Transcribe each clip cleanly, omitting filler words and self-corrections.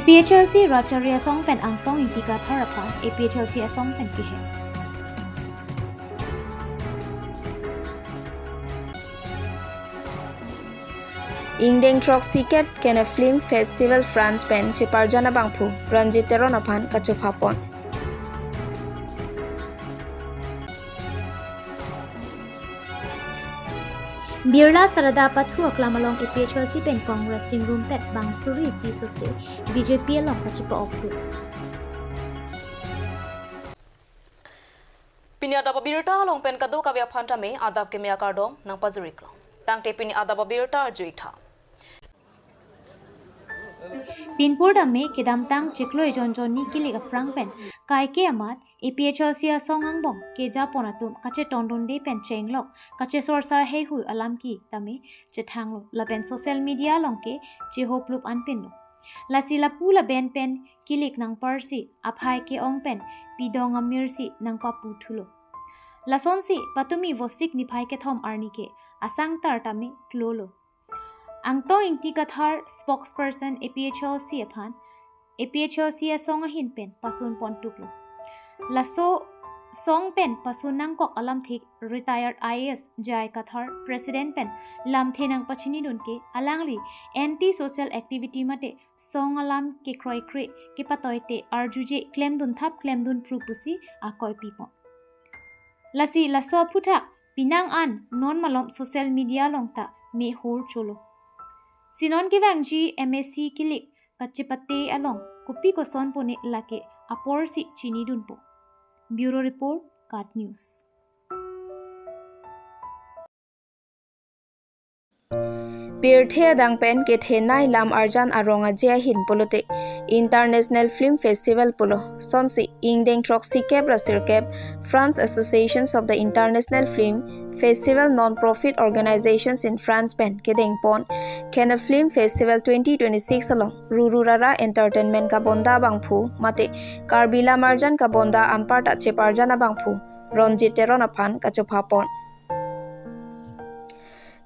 APHLC Racharia Song Pen Angtong Intika Tharapha APHLC Song Pen Kihe Ingdeng Trok Siket Kena Film Festival France Pen Chiparjana Bangphu Ranjit Teronapan Kachupapon Birla Sarada Pathu Aklamalong APHLC Pen Congress Sing Room Pet Bangsuri Sisose BJP along Kachipa Oktu Pini ada babirta long pen kado kabya phanta me adab ke mea kardom nang pazuriklo tangte pini ada babirta juitha Pinpur Dame Kedamtang Chiklo Jonjoni Kili Prang Pen Kaike Amat APHLC Song Angbong Ke Japonatum Kache Tondonde Pen Chenglok Kache Sorsar Hehu Alamki Tame Chetanglo Laben social media longke Chehoplup Anpinlo Lasi Lapu Laben Pen Kilik Nang Parsi Aphai Ke Ong Pen Pidong Amirsi Nang Papu Thulo Lasonsi Patumi Vosik Niphai Ke Thom Arnike Asang Tartame Klolo Angtong Ingti Kathar spokesperson APHLC Aphan APHLC Song Ahin Pen Pasun Pontuklo Laso Song Pen Pasun Nangkok Alam Thik retired IAS Jai Kathar President Pen Lam Thenang Pachini Dunke Alangli anti social activity mate Song Alam Ke Kroi Kre Ke Patoite Arjuje Claim Dun Thap Claim Dun Prupusi Akoi Pipon Lasi Laso Puta Pinang An Non Malom social media Longta Me Hor Cholo Sinon ki vangji MSC kilik kachipate along kupi ko son pone lake apor si chini dunpo. Bureau Report, Cat News. Birthe Dangpen ke Thenai Lam Arjan Aronga Jia Hin Polote International Film Festival Polo Sonsi Ingdeng Trok Sikep Rasirkep France Associations of the International Film Festival Non-Profit Organizations in France Pen Kedeng Pon Kena Film Festival 2026 along Rururara Entertainment Kabonda Bangphu Mate Karbila Marjan Kabonda Amparta Cheparjana Bangphu Ranjit Teronapan Kachopapon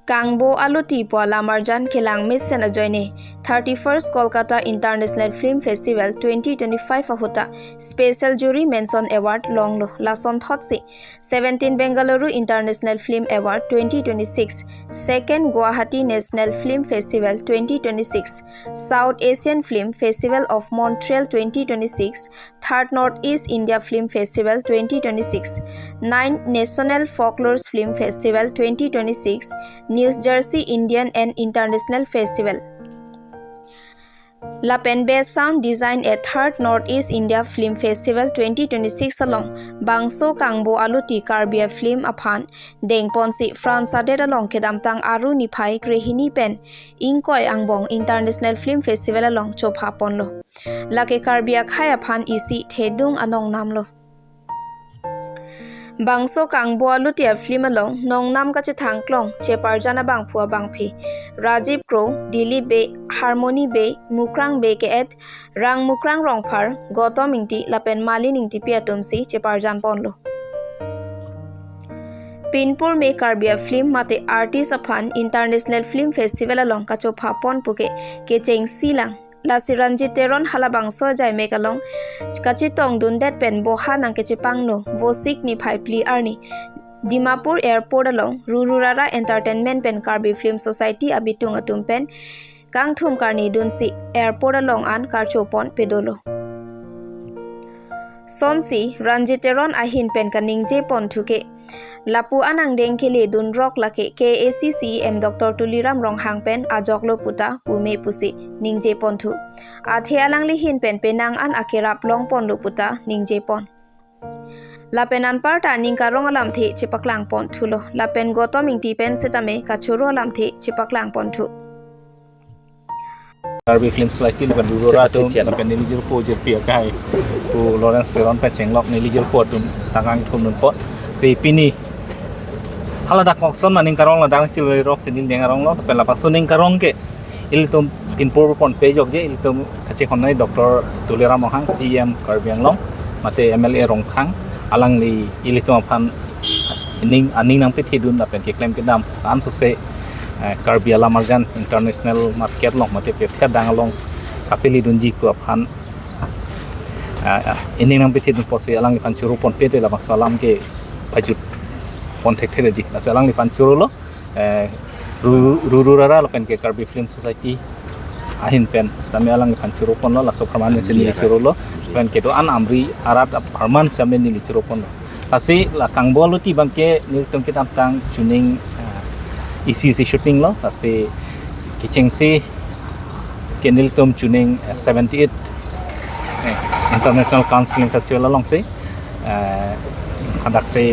Kangbo Aluti Po Lamarjan Kelang Missen Ajoine 31st Kolkata International Film Festival 2025 Ahuta Special Jury Mention Award Longlo Lason Thotsi 17 Bengaluru International Film Award 2026 2nd Guwahati National Film Festival 2026 South Asian Film Festival of Montreal 2026 3rd Northeast India Film Festival 2026 9th National Folklore Film Festival 2026 New Jersey Indian and International Festival. La Pen Best Sound Design at 3rd Northeast India Film Festival 2026 along Bangso Kangbo Aluti Karbia Film Aphan Deng Ponsi France Adet along Kedamtang Aru Niphai Krehini Pen Ingkoi Angbong International Film Festival along Chopha Ponlo Lake Karbia Khai Aphan Isi Thedung Anong Namlo Bangso Kangbo Alutia Film along Nong Nam Kache Thangklong Cheparjana Bangphua Bangphi Rajiv Crow Dilip Bay Harmony Bay Mukrang Bay ke et Rang Mukrang Rongphar Gotom Ingti Lapen Malin Ingti Piatumsi Cheparjan Ponlo Pinpur Me Karbia Film Mate Artist Aphan International Film Festival along Kachopha Pon Puke Kecheng Silang Lasi Ranjit Teron Halabang So Jai Mekalong Kachitong Dundet Pen Boha Nang Kechipangno Vosik Ni Phai Pli Arni Dimapur Airport along Rururara Entertainment Pen Karbi Film Society Abitung Atum Pen Kangthum Karni Dunsi Airport along An Karchopon Pedolo Sonsi Ranjit Teron Ahin Pen Kaningje Pon Thuke Lapu Anang Dengkele Dun Rock Lake KACCM Dr. Tuliram Ronghang Pen Ajoklo Puta Pume Pusi Ningje Pontu Athe Alangli Hin Pen Penang An Akerap Long Pon Luputa Ningje Pon Lapen Anparta Ningka Rong Alam The Chipaklang Pon Thulo Lapen Gotom Ingti Pen Setame Kachuro Alam The Chipaklang Pon Thu Karbi Film Society Lapen Rurura Tum Lapen Nilijil Po Jirpia Kai Pu Lawrence Teron Pen Chenglok Nilijil Po Tum Tangang Thum Nun Pot Si Pini Haladak Mokson Maning Karong Ladang Chilway Rock Sidin Dengarong Lo Pen Lapak Suning Karong Ke Ilitum Pinpur Pon Page of J Ilitum Kachikonnai Dr. Tuliram Mohang CM Karbiang Long Mate MLA Rongkhang Alangli Ilitum Aphan Aning Nang Piti Dun Lapen Ke Claim Kedam An Sukse Karbia Lamarjan International Market Long Mate Pet Dangalong kapili dunji ku aphan ini nang piti dun posi alang li pan churu pon pete la bang salam ke pajut pon thek thek ji la alang li pan churu lo rururara lo pen ke Karbi Film Society ahin pen stame alang li pan churu pon lo la so permanent se ni churu lo pen ke do an amri arat permanent same ni churu pon lo asi la kangbo lo ti bang ke nil tum ke tam tang tuning isi shooting lo asi kicheng si ke nil tum tuning 78 International Cannes Film Festival along se conduct se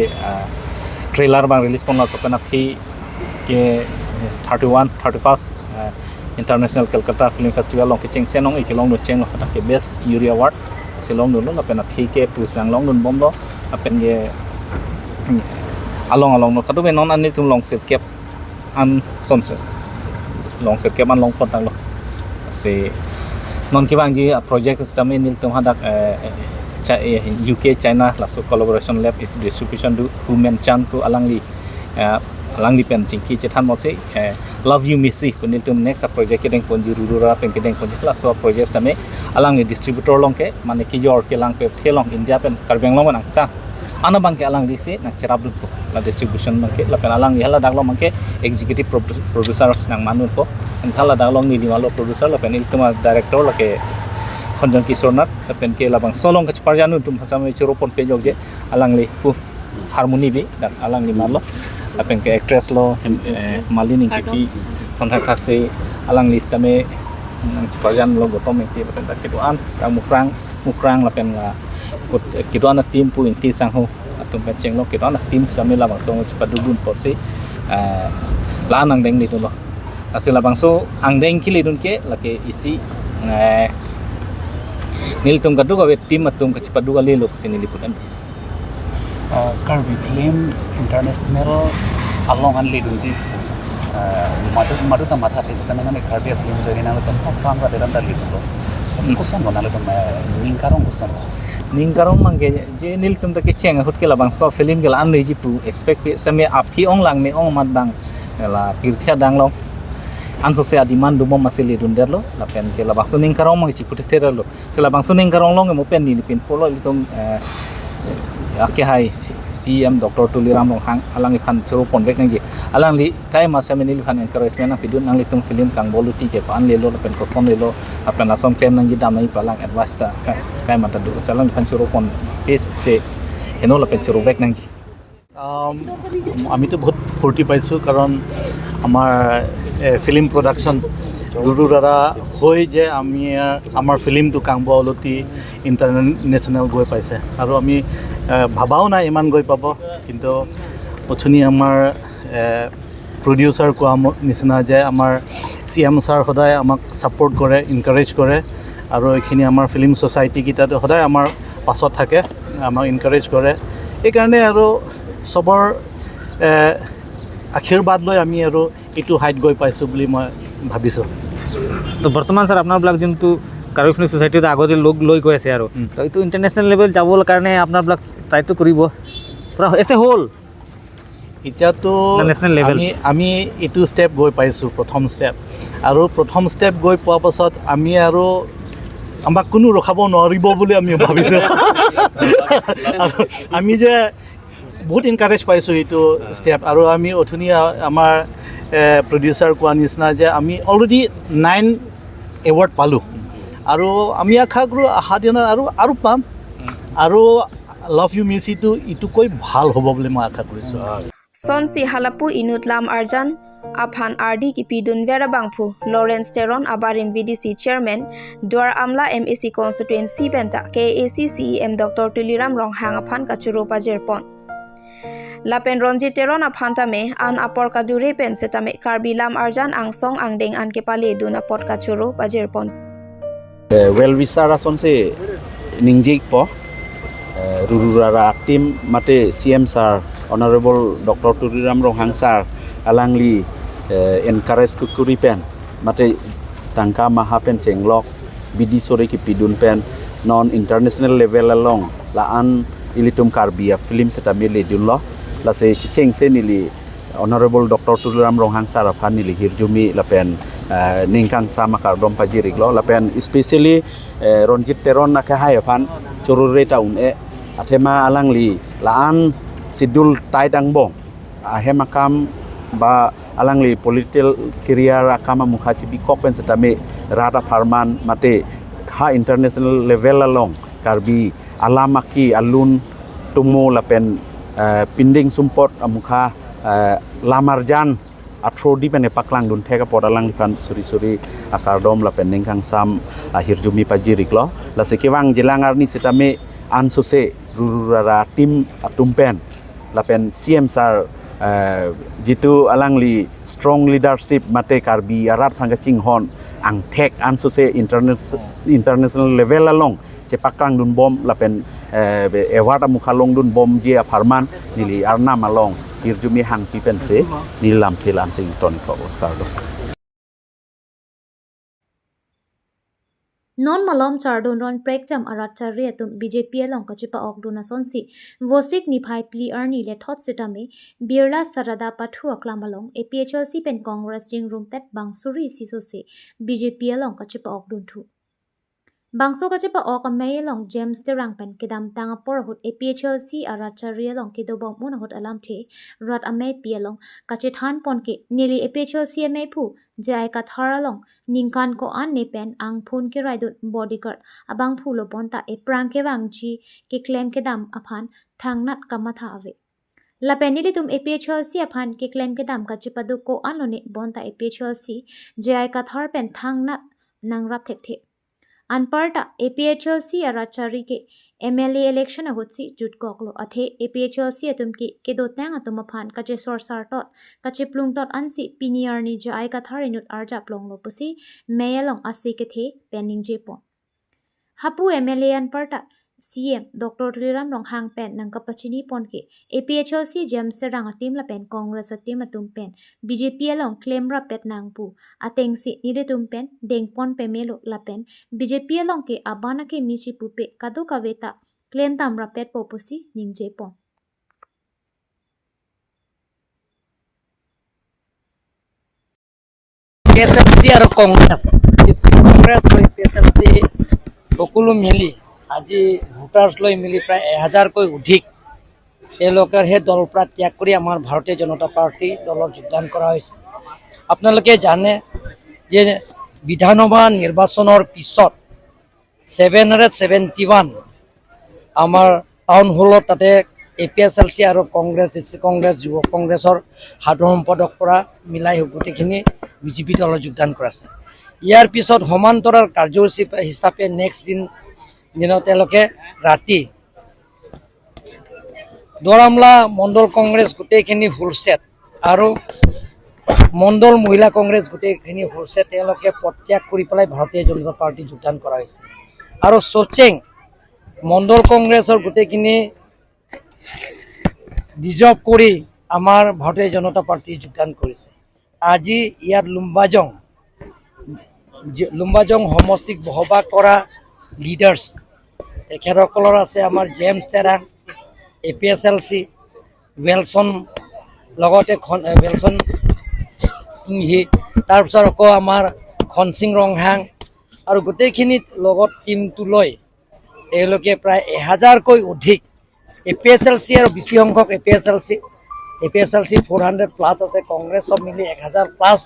trailer bang release pon la so pen aphi ke 31st International Calcutta Film Festival long ke cheng senong ikilong no cheng lo ke best Yuri Award silong no la pen aphi ke pusang long nun bom lo apen ge along no kadu be non anil tum long set kep an somse long set kep an long pon tang lo se non ki bang ji project system nil tum hadak UK China la so collaboration lab is distribution do human chan ku alangli pen jingki chethan mo se love you missy kunil tum next project ke deng pon ji rurura pen ke deng pon ji la so project tame alang distributor long ke mane ki jor ke lang pe thelong India pen karbeng long nang ta ana bang ke alang se nak cerap du la distribution bang ke la pen alang hala dak long ke executive producer nang manun ko enthala dak long ni di malo producer la pen il tuma director la ke khonjon kisonat la pen ke la bang solong ke parjanu tum phasame choropon pe jog je alang li pu harmony bi dan alang ni malo la pen ke actress lo malini ki sonthak thase alang li stame nang parjan lo gotom ke la pen ke tuan tang mukrang la pen la kita anak tim pu inti sangho atum penceng lo kita anak tim sambil labang so cepat dudun pot si la nang deng li tu lo asil labang so ang deng kili dun ke lake isi nil tum kadu ka tim atum ka cepat dua li lo sini liputan Karbi Film International along an li dun ji madu ta matha tes tan ngane Karbi Film de na lo tam fam ka deran dal li lo kusan bona lo tam ningkarong kusan ningkarong mangke je nil tum ta ke cheng hut ke labang so film ke la an ji pu expect same aphi ong lang me ong mat bang la pirthia dang long an so se adiman du mo masili dun der lo la pen ke labang so ningkarong mang chi putek ter lo se labang so ningkarong long mo pen ni pin polo litum ake hai CM Dr. Tuliram long hang alang phan choro pon bek nang ji alang li kai ma same nil phan encouragement na pidun nang litum film kang boluti ke pan le lo la pen ko son le lo apen la som kem nang ji dam nai palang advice ta kai mata du salang phan choro pon base te heno la pen choro bek nang ji আমি তো বহুত ফূৰ্তি পাইছোঁ কাৰণ আমাৰ film production দুৰুৰাৰা হৈ যে আমি আমাৰ ফিল্মটো কাংব অলতি ইণ্টাৰনেশ্যনেল গৈ পাইছে আৰু আমি ভাবাও নাই ইমান গৈ পাব কিন্তু অথনি আমাৰ প্ৰডিউচাৰ কোৱা নিচিনা যে আমাৰ CM ছাৰ সদায় আমাক ছাপোৰ্ট কৰে এনকাৰেজ কৰে আৰু এইখিনি আমাৰ ফিল্ম ছ'চাইটিকেইটাতে সদায় আমাৰ পাছত থাকে আমাক এনকাৰেজ কৰে এইকাৰণে আৰু সবৰ আশীৰ্বাদ লৈ আমি আৰু এইটো হাইট গৈ পাইছোঁ বুলি মই ভাবিছোঁ তো বৰ্তমান স্যাৰ আপোনাৰবিলাক যোনটো কাৰ্বি ফিল্ম ছ'চাইটিত আগতে লোক লৈ গৈ আছে আৰু তো এইটো ইণ্টাৰনেশ্যনেল লেভেল যাবৰ কাৰণে আপোনাৰবিলাক ট্ৰাইটো কৰিব পূৰা এছে হ'ল এতিয়াতো আমি এইটো ষ্টেপ গৈ পাইছোঁ প্ৰথম ষ্টেপ আৰু প্ৰথম ষ্টেপ গৈ পোৱাৰ পাছত আমি আৰু আমাক কোনো ৰখাব নোৱাৰিব বুলি আমি ভাবিছোঁ আৰু আমি যে বহুত এনকাৰেজ পাইছোঁ এইটো ষ্টেপ আৰু আমি অথনি আমাৰ প্ৰডিউচাৰ কোৱা নিচিনা যে আমি অলৰেডি 9 এৱাৰ্ড পালোঁ আৰু আমি আশা কৰোঁ অহা দিনত আৰু পাম আৰু লাভ ইউ মিছিটো ইটোকৈ ভাল হ'ব বুলি মই আশা কৰিছোঁ Sonsi halapu inut lam arjan aphan RD ki pidun vera bangphu Lawrence Teron abarim VDC chairman Dwar Amla MAC constituency benta KAC CEM Dr. Tuliram Ronghang aphan kachuro pajerpon Lapen Ronji Teron aphan tame an apor kadure pen setame Karbi lam arjan angsong angdeng an kepale dun apot kachuro pajerpon well wisara sonse ningjik po rururara team mate CM sir Honorable Dr. Tuliram Ronghang sir alangli encourage kukuri pen mate tangka maha pen chenglok bidi sore ki pidun pen non international level along la an ilitum Karbia film setami le dunlo la se cheng se nili Honorable Dr. Tuliram Ronghang sir aphan nili hirjumi la pen ningkang sama kardom pajirik lo lapen especially Ronjit Teron na kahaya pan curure taun atema alangli laan sidul taidang bong ahema kam ba alangli political career akama mukhachi bikok pen setame rata farman mate ha international level along karbi alamaki alun tumu lapen pinding sumpot amukha lamarjan atrodi pene paklang dun theka podalang lipan suri-suri akardom lapen ningkang sam hirjumi pajirik lo la sekewang jelangar ni setame ansuse rurara tim atumpen lapen CM sar jitu alangli strong leadership mate karbi arat phanga chinghon ang thek ansuse international level along che paklang dun bom lapen ewata mukhalong dun bom je farman nili arna malong hirjumi hang pipen se nilam thilan sing ton ko kardo non malom chardon ron prekjam arachari atum BJP along kachipa okduna sonsi vosik ni phai pli arni le thot sitame birla sarada pathu aklamalong APHLC pen congress jing room pet bangsuri siso se BJP along kachipa okdun thu bangso kachipa ok amay along James terang pen kedam tanga porhut APHLC arachari along kedobong munahut alam the rat amay pi along kachithan pon ke nili APHLC amay phu jai kathar along ningkan ko an ne pen ang phun ke raidut bodyguard abang phulo bonta e prang ke wangji ke claim ke dam aphan thangnat kamatha ave la penili tum APHLC aphan ke claim ke dam kachipadu ko anlone bonta APHLC jai kathar pen thangnat nangrap thek the anparta APHLC arachari ke MLA election agutsi jutkoklo athe APHLC atum ki kedo tang atum aphan kache sorsar tot kache plung tot ansi piniar ni jai katharinut arja plong lo pusi mayalong ase ke the pending jepon hapu MLA anparta CM Dr. Tuliram rong hang pen nang kapachini pon ke APHLC James serang atim la pen Congress atim atum pen BJP along claim ra pet nang pu ateng si nide tum pen deng pon pe melo la pen BJP along ke abana ke michi pu pe kadu kaveta claim tam ra pet popusi ningje pon PSLC আৰু কংগ্ৰেছ আৰু PSLC সকলো মিলি আজি voters লৈ মিলি প্ৰায় 1000কৈ অধিক তেওঁলোকৰ সেই দলৰ পৰা ত্যাগ কৰি আমাৰ ভাৰতীয় জনতা পাৰ্টি দলত যোগদান কৰা হৈছে আপোনালোকে জানে যে বিধানসভা নিৰ্বাচনৰ পিছত 771 আমাৰ টাউন হলত তাতে APSLC আৰু কংগ্ৰেছ যুৱ কংগ্ৰেছৰ সাধাৰণ সম্পাদক পৰা মিলাই গোটেইখিনি BJP দলত যোগদান কৰাছে ইয়াৰ পিছত সমান্তৰাল কাৰ্যসূচী হিচাপে নেক্সট দিনত তেওঁলোকে ৰাতি দৰামলা মণ্ডল কংগ্ৰেছ গোটেইখিনি ফুলছেট আৰু মণ্ডল মহিলা কংগ্ৰেছ গোটেইখিনি ফুলছেট তেওঁলোকে প্ৰত্যাগ কৰি পেলাই ভাৰতীয় জনতা পাৰ্টি যোগদান কৰা হৈছে আৰু সোচেং মণ্ডল কংগ্ৰেছৰ গোটেইখিনি ডিজব কৰি আমাৰ ভাৰতীয় জনতা পাৰ্টি যোগদান কৰিছে আজি ইয়াত লুম্বাজং সমষ্টিক বহবাস কৰা লিডাৰ্ছ তেখেতসকলৰ আছে আমাৰ জেমছ তেৰাং APSLC ৱেলছন লগতে ৱেলছন ইংহি তাৰপিছত আকৌ আমাৰ খনসিং ৰংহাং আৰু গোটেইখিনি লগত টিমটো লৈ তেওঁলোকে প্ৰায় 1000কৈ অধিক APSLC আৰু বেছি সংখ্যক APSLC 400 প্লাছ আছে কংগ্ৰেছ সব মিলি 1000 প্লাছ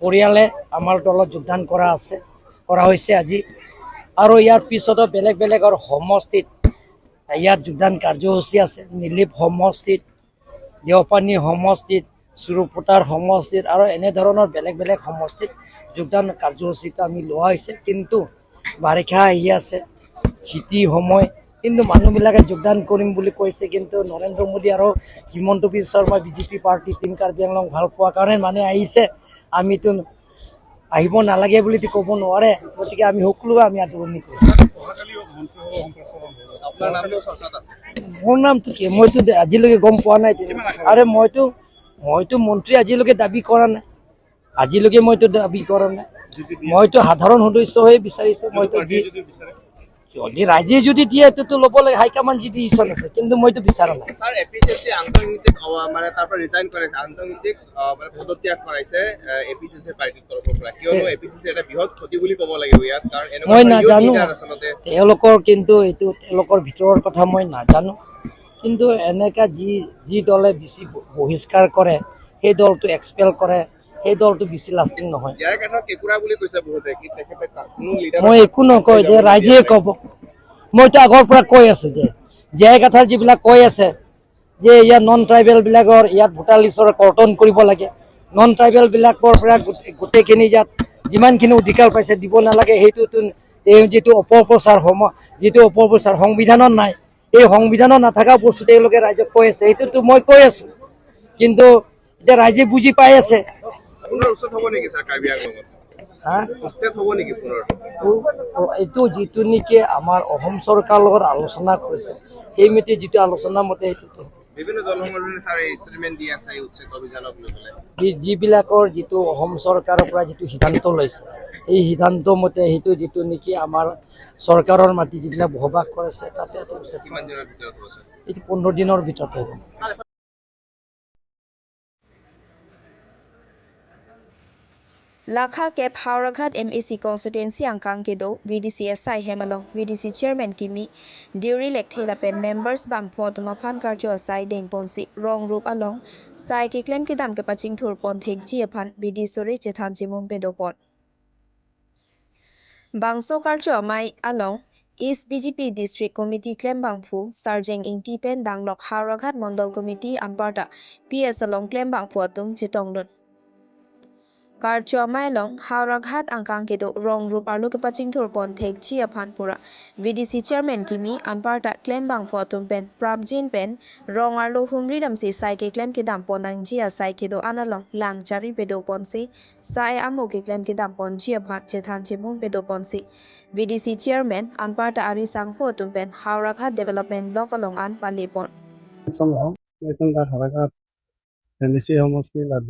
পৰিয়ালে আমাৰ দলত যোগদান কৰা হৈছে আজি আৰু ইয়াৰ পিছতো বেলেগ বেলেগ আৰু সমষ্টিত ইয়াত যোগদান কাৰ্যসূচী আছে নিলিপ সমষ্টিত দেওপানী সমষ্টিত সুৰুপটাৰ সমষ্টিত আৰু এনে ধৰণৰ বেলেগ বেলেগ সমষ্টিত যোগদান কাৰ্যসূচীটো আমি লোৱা হৈছে কিন্তু বাৰিষা আহি আছে খেতি সময় কিন্তু মানুহবিলাকে যোগদান কৰিম বুলি কৈছে কিন্তু নৰেন্দ্ৰ মোদী আৰু Himanta Biswa Sarma BJP party team Karbi Anglong ভাল পোৱাৰ কাৰণে মানে আহিছে আমিতো আহিব নালাগে বুলি ক'ব নোৱাৰে গতিকে আমি সকলোৱে আমি আদৰণি কৰিছোঁ মোৰ নামটো কি মইতো আজিলৈকে গম পোৱা নাই আৰে মইতো মন্ত্ৰী আজিলৈকে দাবী কৰা নাই মইতো সাধাৰণ সদস্য হৈ বিচাৰিছোঁ মইতো যদি ৰাইজে যদি দিয়ে তো ল'ব লাগে হাইকমাণ্ড যি ডিচিশ্যন আছে কিন্তু মইতো বিচৰা নাই স্যাৰ এপিসিএলসি আন্তৰ্জাতিক মানে তাৰপৰ ৰিজাইন কৰে আন্তৰ্জাতিক মানে পদত্যাগ কৰাইছে এপিসিএলসি পাৰ্টিৰ তৰফৰ পৰা কিয়নো এপিসিএলসি এটা বৃহৎ ক্ষতি বুলি ক'ব লাগিব ইয়াত কাৰণ মই নাজানো তেওঁলোকৰ কিন্তু এইটো তেওঁলোকৰ ভিতৰৰ কথা মই নাজানো কিন্তু এনেকা যি দলে বেছি বহিষ্কাৰ কৰে সেই দলটো এক্সপেল কৰে সেই দলটো বেছি লাষ্টিং নহয় ইয়াৰ কথা কেকুৰা বুলি কৈছে বহুতে কি তেখেতে কোনো লিডাৰ মই একো নকয় যে ৰাইজে ক'ব মইতো আগৰ পৰা কৈ আছো যে জয় কথাৰ যিবিলাক কৈ আছে যে ইয়াত নন ট্ৰাইবেলবিলাকৰ ইয়াত ভোটাৰ লিষ্টৰ কৰ্তন কৰিব লাগে নন ট্ৰাইবেলবিলাকৰ পৰা গোটেইখিনি ইয়াত যিমানখিনি অধিকাৰ পাইছে দিব নালাগে সেইটোতো যিটো অপপ্ৰচাৰ সংবিধানত নাই এই সংবিধানত নাথাকা বস্তু তেওঁলোকে ৰাইজক কৈ আছে সেইটোতো মই কৈ আছো কিন্তু এতিয়া ৰাইজে বুজি পাই আছে পুনৰ উচ্চত হ'ব নেকি স্যাৰ কাৰ্বি আংলঙত উচ্চত হ'ব নেকি পুনৰ এইটো যিটো নেকি আমাৰ অসম চৰকাৰৰ লগত আলোচনা কৰিছে সেই মতে যিটো আলোচনা মতে সেইটোতো বিভিন্ন দলসমূহে স্যাৰ ইনষ্ট্ৰুমেণ্ট দি আছে উচ্চত অভিযানক লৈ পেলাই যিবিলাকৰ যিটো অসম চৰকাৰৰ পৰা যিটো সিদ্ধান্ত লৈছে এই সিদ্ধান্ত মতে সেইটো যিটো নেকি আমাৰ চৰকাৰৰ মাটি যিবিলাক বসবাস কৰিছে তাতে কিমান দিনৰ ভিতৰত হ'ব স্যাৰ এইটো 15 দিনৰ ভিতৰতে হ'ব Lakha Kep Hauraghat MAC constituency angkang kedo VDC SI Hemalong VDC chairman Kimi Duri Lekthela pen members bang Potumapan Karjo Sai Deng Ponsi Rong Rup Along Sai ki claim kidam ke paching thur pon thik ji aphan BD Sori Chethan Chimum Pedopon Bangso Karjo Mai Along East BJP District Committee claim bangphu Sarjeng Ingti pen danglok Hauraghat Mondol Committee Amparta PS along claim bangphu atum Chitongnut Karcho Mailong Hauraghat angkang kedo Rong Rup Arlu ke paching thur pon thek chi aphan pura VDC chairman Kimi Anparta claim bang photum pen Prabjin pen Rong Arlu humri dam si sai ke claim ke dam ponang ji sai kedo analong lang chari pedo pon si sai amo ke claim ke dam pon ji aphat chethan chimung pedo pon si VDC chairman Anparta Ari sang photum pen Hauraghat development block along an pali pon Somehow, I think that Hauraghat and the sea almost still at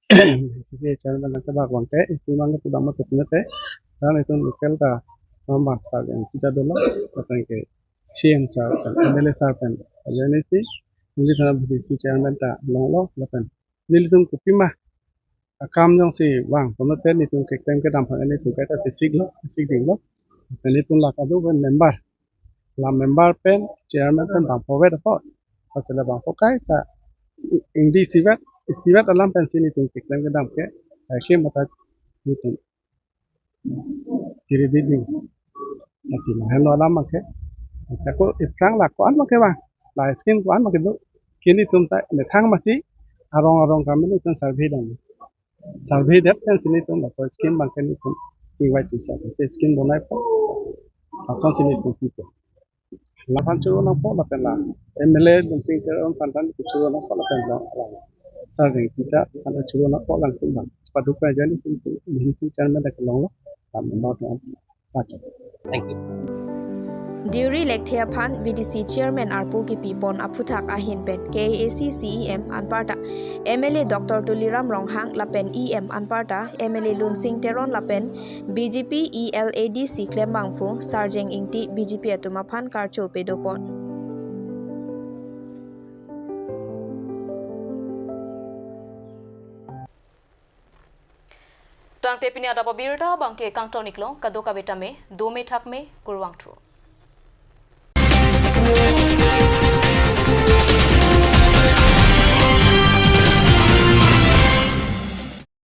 the chairman ng konte ito mga tudama tutunete dan ito local ka nomad sa kita dulu katang ke CM sa MLA sa pen agency hindi na BDC chairman ta longlo lapen nilitung kupima akam jong si wang konote nitong kektem ke dampang ini tu kata siglo nilitung lakadu ben member pen chairman pen dampang wed apa pasal bang pokai ta indi sibat alam pensi nitung kektem ke damp ke akhir mata nitung kiri dinding nanti mahal alam make aku iprang lakuan make bang lah skin kuan make tu kini tum tak thang masih arong kami ni tum survey dep kan sini tum atau skin bang kan tum tinggal sisa skin donai po atau sini tum tipo lapan curu nampo lapan lah MLA dum sing teron pantan curu nampo lapan lah sarjeng kita ada curu nampo langsung bang paduka jadi tum chairman dak long lo kami mau tu baca thank you Duri Lekthea Phan VDC Chairman Arpu ki Pipon Aputhak Ahin Pen KAC CEM Anparta MLA Dr. Tuliram Ronghang Lapen EM Anparta MLA Lunsing Teron Lapen BJP ELADC Klembangphu Sarjeng Ingti BJP Atuma Phan Karcho Pedopon Tang tepini ada babirda bangke kangtoniklo kadoka betame 2 me thak me kurwang tru